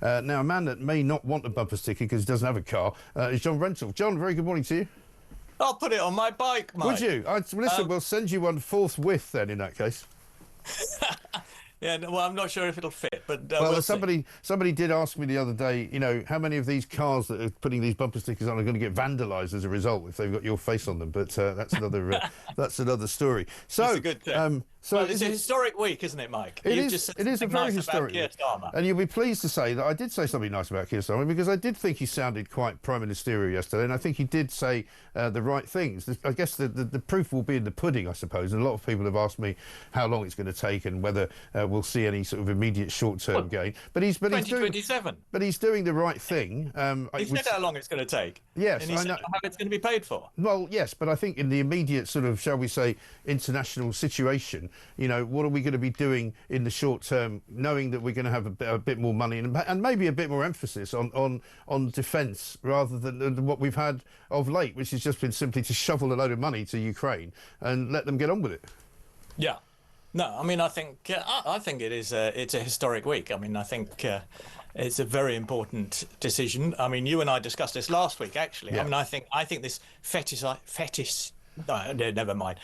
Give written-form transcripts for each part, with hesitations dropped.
Now, a man that may not want a bumper sticker because he doesn't have a car is John Rentoul. John, very good morning to you. I'll put it on my bike, Mike. Would you? Listen, we'll send you one forthwith then in that case. Yeah, well, I'm not sure if it'll fit, but well, somebody did ask me the other day, you know, how many of these cars that are putting these bumper stickers on are going to get vandalised as a result if they've got your face on them. But that's another story. So, it's a good thing. Well, it's a historic week, isn't it, Mike? It is a very historic week. And you'll be pleased to say that I did say something nice about Keir Starmer, because I did think he sounded quite prime ministerial yesterday, and I think he did say the right things. I guess the proof will be in the pudding, I suppose. And a lot of people have asked me how long it's going to take and whether we'll see any sort of immediate short-term gain. But he's 2027. But he's doing the right thing. He said how long it's going to take. Yes, and he said how it's going to be paid for. Well, yes, but I think in the immediate sort of, shall we say, international situation, you know, what are we going to be doing in the short term, knowing that we're going to have a bit more money and maybe a bit more emphasis on defence rather than what we've had of late, which has just been simply to shovel a load of money to Ukraine and let them get on with it. Yeah. No, I mean, I think it's a historic week. I mean, I think it's a very important decision. I mean, you and I discussed this last week, actually. Yeah. I mean, I think this fetish. No, never mind.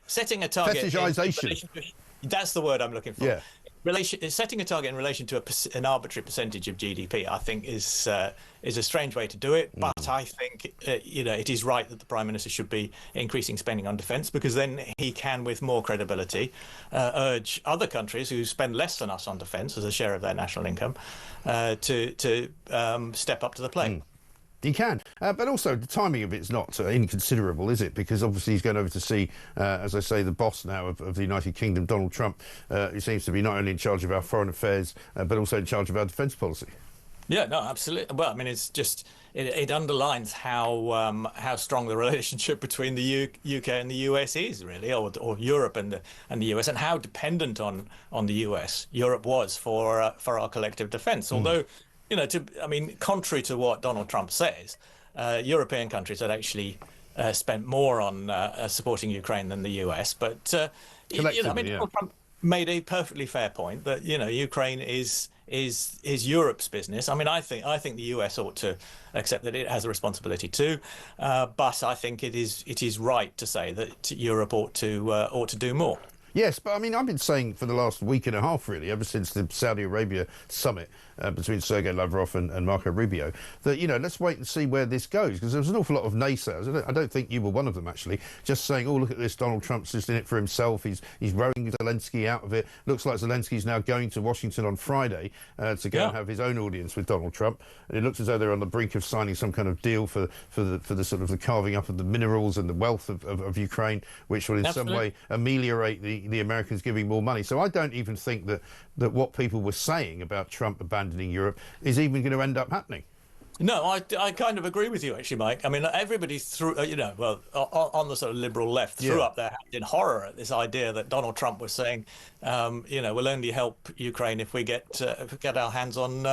Setting a target. Fetishization. That's the word I'm looking for. Yeah. Setting a target in relation to an arbitrary percentage of GDP, I think, is a strange way to do it. But I think it is right that the Prime Minister should be increasing spending on defence, because then he can, with more credibility, urge other countries who spend less than us on defence as a share of their national income to step up to the plate. He can, but also the timing of it's not inconsiderable, is it? Because obviously he's going over to see, as I say, the boss now of the United Kingdom, Donald Trump, who seems to be not only in charge of our foreign affairs, but also in charge of our defence policy. Yeah, no, absolutely. Well, I mean, it's just it underlines how strong the relationship between the UK and the US is, really, or Europe and the US, and how dependent on the US Europe was for our collective defence. Although, contrary to what Donald Trump says, European countries had actually spent more on supporting Ukraine than the US. But Donald Trump made a perfectly fair point that Ukraine is Europe's business. I mean, I think the US ought to accept that it has a responsibility too, but I think it is right to say that Europe ought to do more. Yes, but I mean, I've been saying for the last week and a half, really, ever since the Saudi Arabia summit between Sergei Lavrov and Marco Rubio, that, let's wait and see where this goes, because there was an awful lot of naysayers. I don't think you were one of them, actually, just saying, oh, look at this, Donald Trump's just in it for himself. He's rowing Zelensky out of it. Looks like Zelensky's now going to Washington on Friday to go and have his own audience with Donald Trump. And it looks as though they're on the brink of signing some kind of deal for the sort of the carving up of the minerals and the wealth of Ukraine, which will in some way ameliorate the Americans giving more money. So I don't even think that what people were saying about Trump abandoning Europe is even going to end up happening. No, I kind of agree with you, actually, Mike. I mean, everybody threw, on the sort of liberal left, threw up their hands in horror at this idea that Donald Trump was saying, we'll only help Ukraine if we get our hands on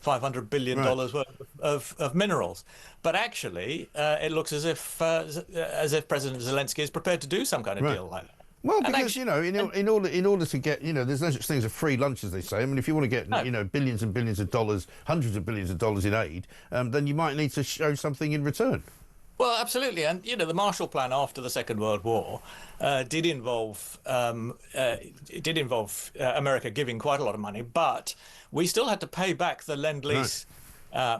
$500 billion worth of minerals. But actually, it looks as if President Zelensky is prepared to do some kind of deal like that. Well, because, in order to get, there's no such thing as a free lunch, as they say. I mean, if you want to get, billions and billions of dollars, hundreds of billions of dollars in aid, then you might need to show something in return. Well, absolutely. And, the Marshall Plan after the Second World War did involve America giving quite a lot of money, but we still had to pay back the Lend-Lease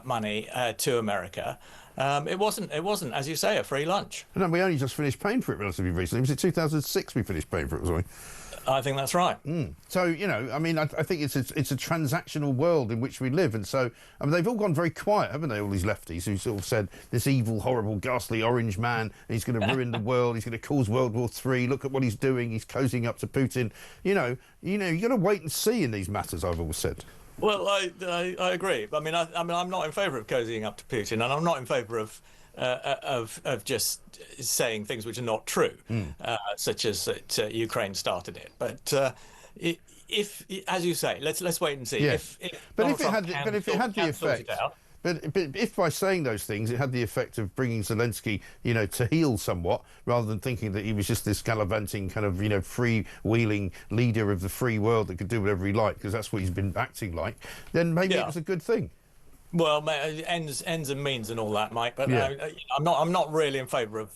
money to America. It wasn't, as you say, a free lunch. No, we only just finished paying for it relatively recently. Was it 2006 we finished paying for it, wasn't we? I think that's right. So, I mean, I think it's a transactional world in which we live. And so, I mean, they've all gone very quiet, haven't they, all these lefties who sort of said this evil, horrible, ghastly orange man, he's going to ruin the world, he's going to cause World War III, look at what he's doing, he's cozying up to Putin. You've got to wait and see in these matters, I've always said. Well, I agree. I mean, I'm not in favour of cozying up to Putin, and I'm not in favour of just saying things which are not true, such as that Ukraine started it. But if, as you say, let's wait and see. Yes. But if it had the effect, But if by saying those things it had the effect of bringing Zelensky, to heel somewhat, rather than thinking that he was just this gallivanting kind of, freewheeling leader of the free world that could do whatever he liked, because that's what he's been acting like, then maybe it was a good thing. Well, ends and means and all that, Mike. But I'm not really in favour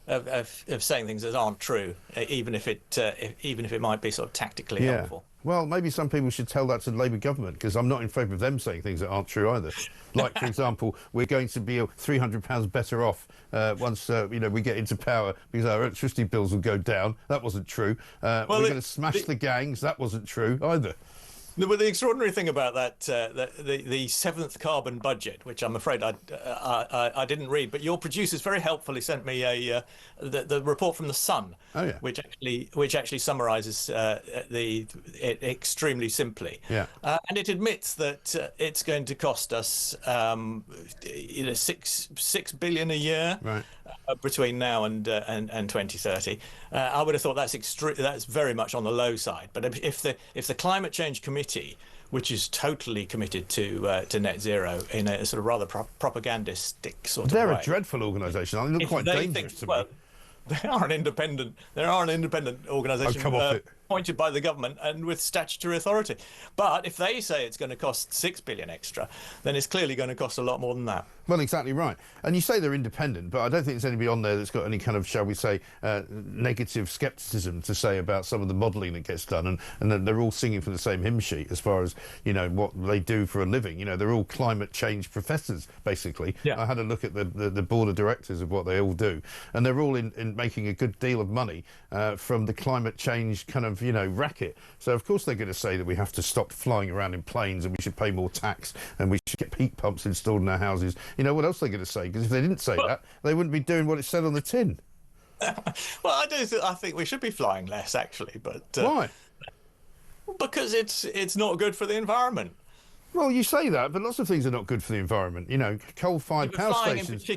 of saying things that aren't true, even if it might be sort of tactically helpful. Well, maybe some people should tell that to the Labour government, because I'm not in favour of them saying things that aren't true either. Like, for example, we're going to be £300 better off once we get into power, because our electricity bills will go down. That wasn't true. We're going to smash the gangs. That wasn't true either. But the extraordinary thing about that, the seventh carbon budget, which I'm afraid I didn't read, but your producers very helpfully sent me the report from the Sun, which actually summarises it extremely simply. And it admits that it's going to cost us $6 billion a year. Right. Between now and 2030, I would have thought that's very much on the low side. But if the climate change committee, which is totally committed to net zero in a sort of rather propagandistic sort of way, they're a dreadful organisation. They look quite dangerous to me. They are an independent organisation appointed by the government and with statutory authority. But if they say it's going to cost $6 billion extra, then it's clearly going to cost a lot more than that. Well, exactly right. And you say they're independent, but I don't think there's anybody on there that's got any kind of, shall we say, negative scepticism to say about some of the modelling that gets done. And that they're all singing from the same hymn sheet as far as, what they do for a living. They're all climate change professors, basically. I had a look at the board of directors of what they all do. And they're all in making a good deal of money from the climate change kind of, racket. So, of course, they're going to say that we have to stop flying around in planes and we should pay more tax and we should get heat pumps installed in our houses. What else are they going to say? Because if they didn't say that, they wouldn't be doing what it said on the tin. Well, I think we should be flying less, actually. But why? Because it's not good for the environment. Well, you say that, but lots of things are not good for the environment. Coal-fired power stations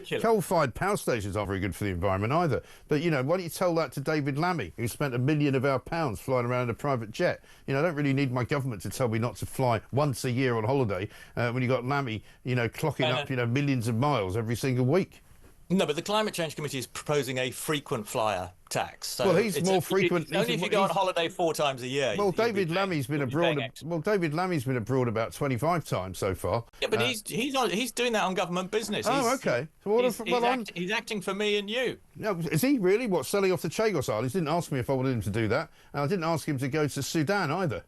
aren't very good for the environment either. But, why don't you tell that to David Lammy, who spent £1 million of our pounds flying around in a private jet? I don't really need my government to tell me not to fly once a year on holiday when you've got Lammy, clocking up, millions of miles every single week. No, but the Climate Change Committee is proposing a frequent flyer tax. So well, he's more frequent. Only if you go on holiday 4 times a year. Well, David Lammy's been abroad. Well, David Lammy's been abroad about 25 times so far. Yeah, but he's doing that on government business. Okay. So he's acting for me and you. No, is he really? What, selling off the Chagos Islands? He didn't ask me if I wanted him to do that. And I didn't ask him to go to Sudan either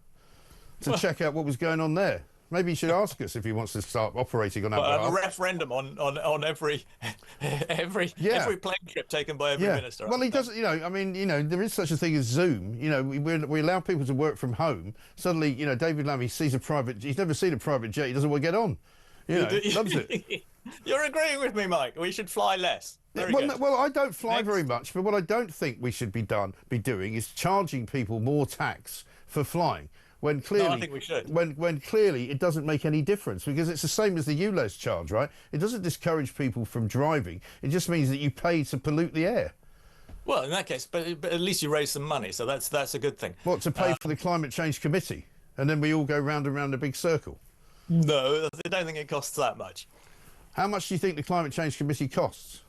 to check out what was going on there. Maybe he should ask us if he wants to start operating on our behalf. A referendum on every plane trip taken by every minister. Well, he doesn't. There is such a thing as Zoom. We allow people to work from home. Suddenly, David Lammy sees a private. He's never seen a private jet. He doesn't want to get on. Loves it. You're agreeing with me, Mike. We should fly less. Well, I don't fly very much, but what I don't think we should be doing is charging people more tax for flying. When clearly, I think we should. When clearly it doesn't make any difference, because it's the same as the ULEZ charge, right? It doesn't discourage people from driving. It just means that you pay to pollute the air. Well, in that case, but at least you raise some money, so that's a good thing. What, to pay for the Climate Change Committee? And then we all go round and round a big circle? No, I don't think it costs that much. How much do you think the Climate Change Committee costs?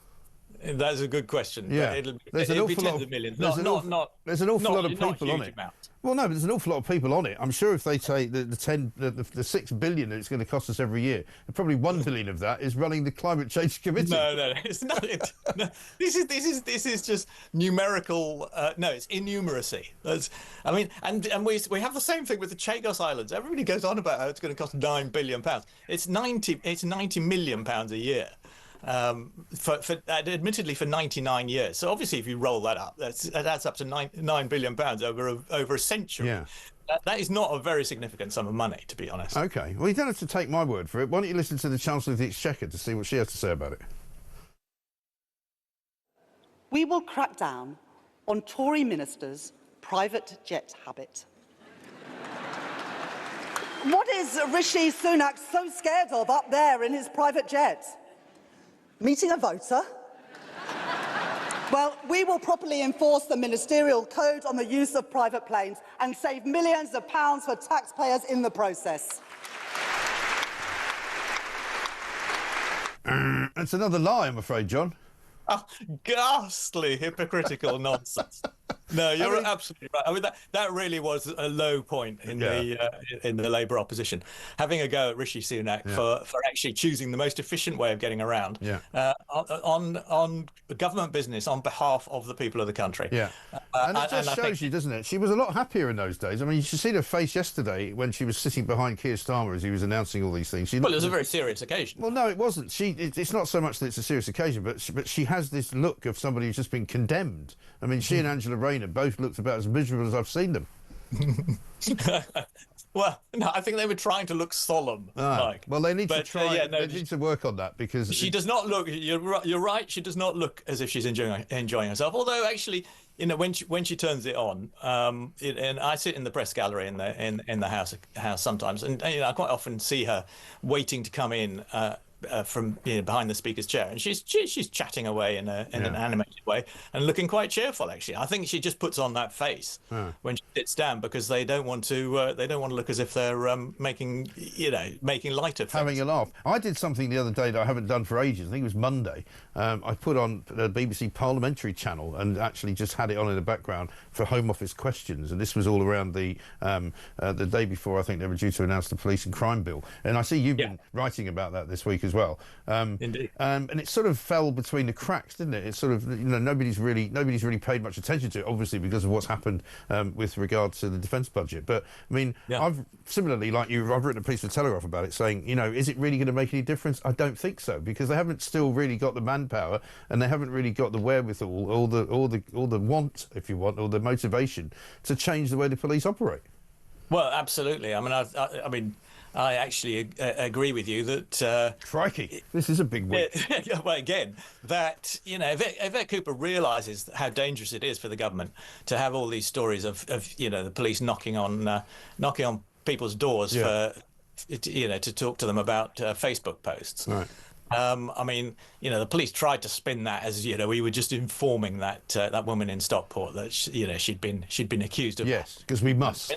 That's a good question. Yeah. There's an awful lot of millions. There's an awful lot of people on it. Well, no, but there's an awful lot of people on it. I'm sure if they say the 6 billion that it's going to cost us every year, probably 1 billion of that is running the Climate Change Committee. No, it's not. This is just numerical. No, it's innumeracy. And we have the same thing with the Chagos Islands. Everybody goes on about how it's going to cost £9 billion. It's 90 million pounds a year. Admittedly for 99 years. So obviously, if you roll that up, that adds up to £9 billion over a century. Yeah. That is not a very significant sum of money, to be honest. Okay. Well, you don't have to take my word for it. Why don't you listen to the Chancellor of the Exchequer to see what she has to say about it? We will crack down on Tory ministers' private jet habit. What is Rishi Sunak so scared of up there in his private jet? Meeting a voter? Well, we will properly enforce the ministerial code on the use of private planes and save millions of pounds for taxpayers in the process. It's another lie, I'm afraid, John. Oh, ghastly hypocritical nonsense. No, you're absolutely right. I mean, that really was a low point in the Labour opposition, having a go at Rishi Sunak for actually choosing the most efficient way of getting around on government business on behalf of the people of the country. Yeah, and it just shows you, doesn't it? She was a lot happier in those days. I mean, you should see her face yesterday when she was sitting behind Keir Starmer as he was announcing all these things. Well, it was a very serious occasion. Well, no, it wasn't. It's not so much that it's a serious occasion, but she has this look of somebody who's just been condemned. I mean, she and Angela Rayner both looked about as miserable as I've seen them. Well, no, I think they were trying to look solemn. Mike. Well, they need to try. They need to work on that because she does not look. You're right. She does not look as if she's enjoying herself. Although, actually, you know, when she turns it on, and I sit in the press gallery in the house sometimes, and you know, I quite often see her waiting to come in. From behind the speaker's chair, and she's chatting away in an animated way and looking quite cheerful. Actually, I think she just puts on that face when she sits down because they don't want to look as if they're making light of things. Having a laugh. I did something the other day that I haven't done for ages. I think it was Monday. I put on the BBC Parliamentary channel and actually just had it on in the background for Home Office questions, and this was all around the day before I think they were due to announce the police and crime bill. And I see you've been writing about that this week as well. Indeed. And it sort of fell between the cracks, didn't it? It's sort of, you know, nobody's really paid much attention to it, obviously because of what's happened with regard to the defence budget. But I mean, I've similarly, like you, I've written a piece for Telegraph about it, saying, you know, is it really going to make any difference? I don't think so, because they haven't still really got the manpower, and they haven't really got the wherewithal, or the want, if you want, or the motivation to change the way the police operate. Well, absolutely. I mean, I actually agree with you that... Crikey, this is a big week. Well, again, that, you know, Yvette Cooper realises how dangerous it is for the government to have all these stories of you know, the police knocking on people's doors for, you know, to talk to them about Facebook posts. Right. I mean, you know, the police tried to spin that as, you know, we were just informing that woman in Stockport that you know, she'd been accused of. Yes, because we must.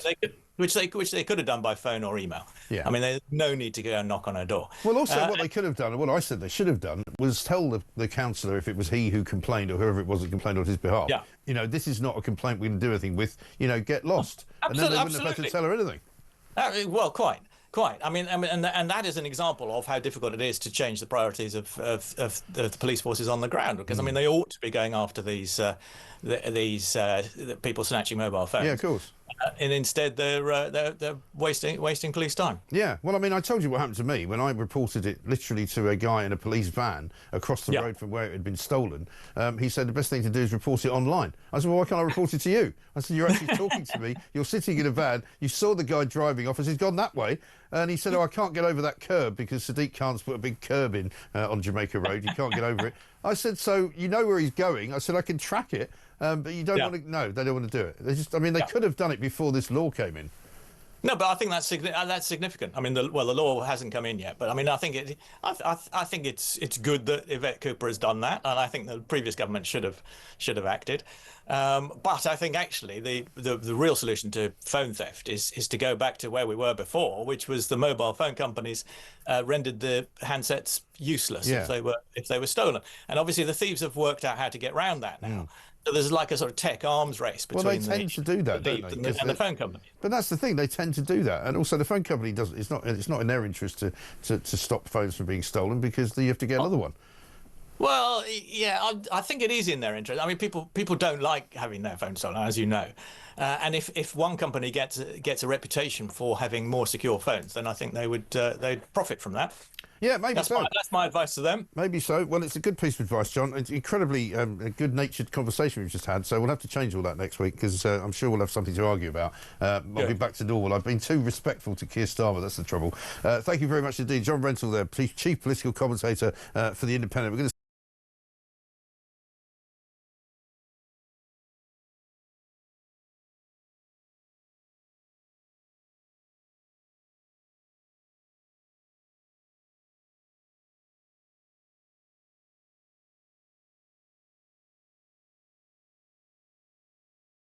Which they could have done by phone or email. Yeah. I mean, there's no need to go and knock on her door. Well, also what they could have done, and what I said they should have done, was tell the councillor, if it was he who complained or whoever it was that complained on his behalf, you know, this is not a complaint we can do anything with, you know, get lost. And then they wouldn't have had to tell her anything. Well, quite. I mean, and that is an example of how difficult it is to change the priorities of the police forces on the ground. Because I mean, they ought to be going after these people snatching mobile phones. Yeah, of course. And instead, they're wasting police time. Yeah, well, I mean, I told you what happened to me when I reported it literally to a guy in a police van across the road from where it had been stolen. He said the best thing to do is report it online. I said, well, why can't I report it to you? I said, you're actually talking to me. You're sitting in a van. You saw the guy driving off. I said, he's gone that way. And he said, oh, I can't get over that curb because Sadiq Khan's put a big curb in on Jamaica Road. You can't get over it. I said, so you know where he's going? I said, I can track it. But you don't want to. No, they don't want to do it. They just. I mean, they could have done it before this law came in. No, but I think that's significant. I mean, the law hasn't come in yet, but I mean, I think it's good that Yvette Cooper has done that, and I think the previous government should have acted. But I think actually the real solution to phone theft is to go back to where we were before, which was the mobile phone companies rendered the handsets useless if they were stolen, and obviously the thieves have worked out how to get around that now. So there's like a sort of tech arms race between they tend to do that, don't they? And the phone company. But that's the thing; they tend to do that, and also the phone company does. It's not in their interest to stop phones from being stolen because you have to get another one. Well, yeah, I think it is in their interest. I mean, people don't like having their phone stolen, as you know. And if one company gets a reputation for having more secure phones, then I think they'd profit from that. Yeah, maybe that's my advice to them. Maybe so. Well, it's a good piece of advice, John. It's incredibly a good-natured conversation we've just had, so we'll have to change all that next week because I'm sure we'll have something to argue about. I'll be back to normal. I've been too respectful to Keir Starmer. That's the trouble. Thank you very much indeed. John Rentoul there, Chief Political Commentator for The Independent. We're going to